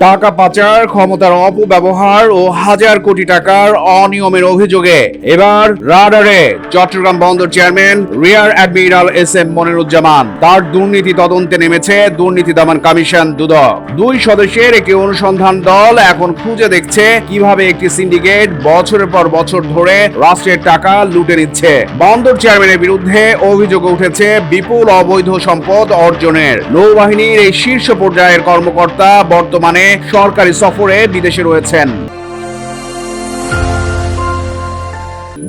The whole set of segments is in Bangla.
টাকা পাচার, ক্ষমতার অপব্যবহার ও হাজার কোটি টাকার অনিয়মের অভিযোগে এবার রাডারে চট্টগ্রাম বন্দর chairman rear admiral S M Moniruzzaman. তার দুর্নীতি তদন্তে নেমেছে দুর্নীতি দমন কমিশন দুদক। 2 সদস্যের একটি অনুসন্ধান দল এখন খুঁজে দেখছে কিভাবে একটি সিন্ডিকেট বছরের পর বছর ধরে রাষ্ট্রের টাকা লুটে নিচ্ছে। বন্দর চেয়ারম্যানের বিরুদ্ধে অভিযোগ উঠেছে বিপুল অবৈধ সম্পদ অর্জনের। নৌবাহিনীর এই শীর্ষ পর্যায়ের কর্মকর্তা বর্তমানে সরকারি সফরে বিদেশে রয়েছেন।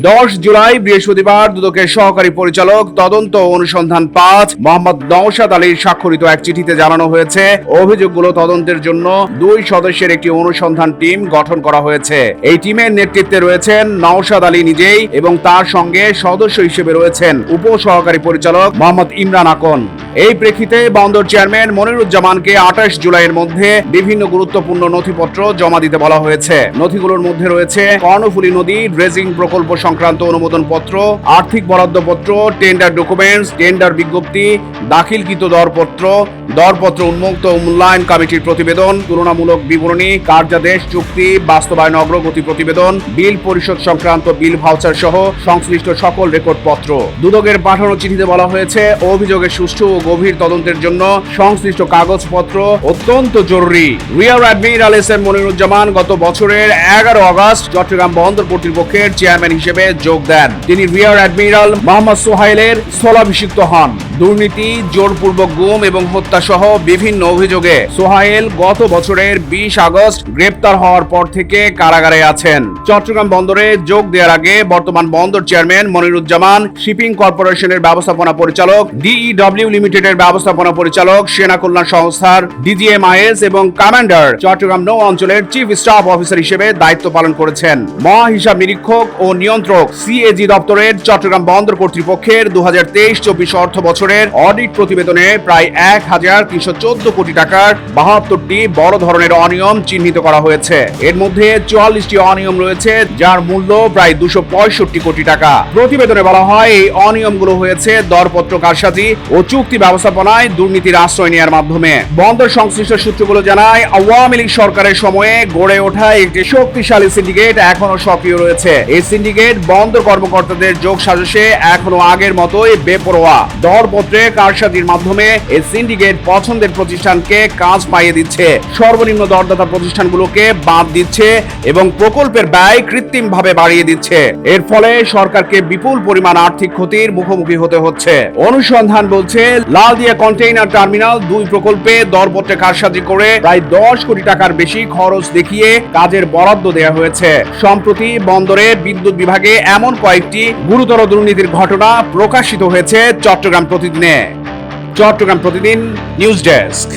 10 জুলাই বৃহস্পতিবার দুদকের সহকারী পরিচালক তদন্ত অনুসন্ধান 5 মোহাম্মদ নওশাদ আলীর স্বাক্ষরিত এক চিঠিতে জানানো হয়েছে, অভিযোগগুলো তদন্তের জন্য 2 সদস্যের একটি অনুসন্ধান টিম গঠন করা হয়েছে। এই টিমের নেতৃত্বে রয়েছেন নওশাদ আলী নিজেই এবং তার সঙ্গে সদস্য হিসেবে রয়েছেন উপ সহকারী পরিচালক মোহাম্মদ ইমরান আকন। এই প্রেক্ষিতে বন্দর চেয়ারম্যান মনিরুজ্জামানকে 28 জুলাইয়ের মধ্যে বিভিন্ন গুরুত্বপূর্ণ নথিপত্র জমা দিতে বলা হয়েছে। নথিগুলোর মধ্যে রয়েছে কর্ণফুলী নদী ড্রেজিং প্রকল্প সংক্রান্ত অনুমোদন পত্র, আর্থিক বরাদ্দপত্র, টেন্ডার ডকুমেন্টস, টেন্ডার বিজ্ঞপ্তি, দাখিলকৃত দরপত্র উন্মুক্ত মূল্যায়ন কমিটির প্রতিবেদন, তুলনামূলক বিবরণী, কার্যাদেশ, চুক্তি বাস্তবায়ন অগ্রগতি প্রতিবেদন, বিল পরিশোধ সংক্রান্ত বিল ভাউচার সহ সংশ্লিষ্ট সকল রেকর্ডপত্র। দুদকের পাঠানো চিঠিতে বলা হয়েছে, অভিযোগের সুষ্ঠু ও গভীর তদন্তের জন্য সংশ্লিষ্ট কাগজপত্র অত্যন্ত জরুরি। Rear admiral S M Moniruzzaman গত বছরের 11 আগস্ট চট্টগ্রাম বন্দর কর্তৃপক্ষের চেয়ারম্যান হিসেবে যোগ দেন। তিনি রিয়ার অ্যাডমিরাল মোহাম্মদ সোহাইলের স্থলাভিষিক্ত হন। দুর্নীতি, জোরপূর্বক গুম এবং হত্যা সহ বিভিন্ন অভিযোগে সোহাইল গত বছরের 20 আগস্ট গ্রেপ্তার হওয়ার পর থেকে কারাগারে আছেন। চট্টগ্রাম বন্দরে যোগ দেওয়ার আগে বর্তমান বন্দর চেয়ারম্যান মনিরুজ্জামান শিপিং কর্পোরেশনের ব্যবস্থাপনা পরিচালক, ডিইডব্লিউ লিমিটেডের ব্যবস্থাপনা পরিচালক, সেনা কল্যাণ সংস্থার ডিজিএমআইএস এবং কমান্ডার চট্টগ্রাম নৌ অঞ্চলের চিফ স্টাফ অফিসার হিসেবে দায়িত্ব পালন করেছেন। মহা হিসাব নিরীক্ষক ও নিয়ন্ত্রক সিএজি দপ্তরের চট্টগ্রাম বন্দর কর্তৃপক্ষের 2023-24 অর্থ বছরের অডিট প্রতিবেদনে প্রায় 1314 কোটি টাকার 72টি বড় ধরনের অনিয়ম চিহ্নিত করা হয়েছে। এর মধ্যে 44টি অনিয়ম রয়েছে যার মূল্য প্রায় 265 কোটি টাকা। প্রতিবেদনে বলা হয়, এই অনিয়মগুলো হয়েছে দরপত্র কারসাজি ও চুক্তি ব্যবস্থাপনায় দুর্নীতির আশ্রয় নেওয়ার মাধ্যমে। বন্দর সংশ্লিষ্ট সূত্রগুলো জানায়, আওয়ামী লীগ সরকারের সময়ে গড়ে ওঠা একটি শক্তিশালী সিন্ডিকেট এখনো সক্রিয় রয়েছে। এই সিন্ডিকেট বন্দর কর্মকর্তাদের যোগ সাজসে এখনো আগের মতোই বেপরোয়া। দরপত্রে কারসাজির মাধ্যমে এই সিন্ডিকেট পছন্দের প্রতিষ্ঠানকে কাজ পাইয়ে দিচ্ছে, সর্বনিম্ন দরদাতা প্রতিষ্ঠানগুলোকে বাদ দিচ্ছে এবং প্রকল্পের ব্যয় কৃত্রিমভাবে বাড়িয়ে দিচ্ছে। এর ফলে সরকারকে বিপুল পরিমাণ আর্থিক ক্ষতির মুখোমুখি হতে হচ্ছে। অনুসন্ধান বলছে, লালদিয়া কন্টেইনার টার্মিনাল 2 প্রকল্পে দরপত্রে কারসাজি করে প্রায় 10 কোটি টাকার বেশি খরচ দেখিয়ে কাজের বরাদ্দ দেওয়া হয়েছে। সম্প্রতি বন্দরে বিদ্যুৎ বিভাগে এমন কয়েকটি গুরুতর দুর্নীতির ঘটনা প্রকাশিত হয়েছে চট্টগ্রাম প্রতিদিনে। চট্টগ্রাম প্রতিদিন নিউজ ডেস্ক।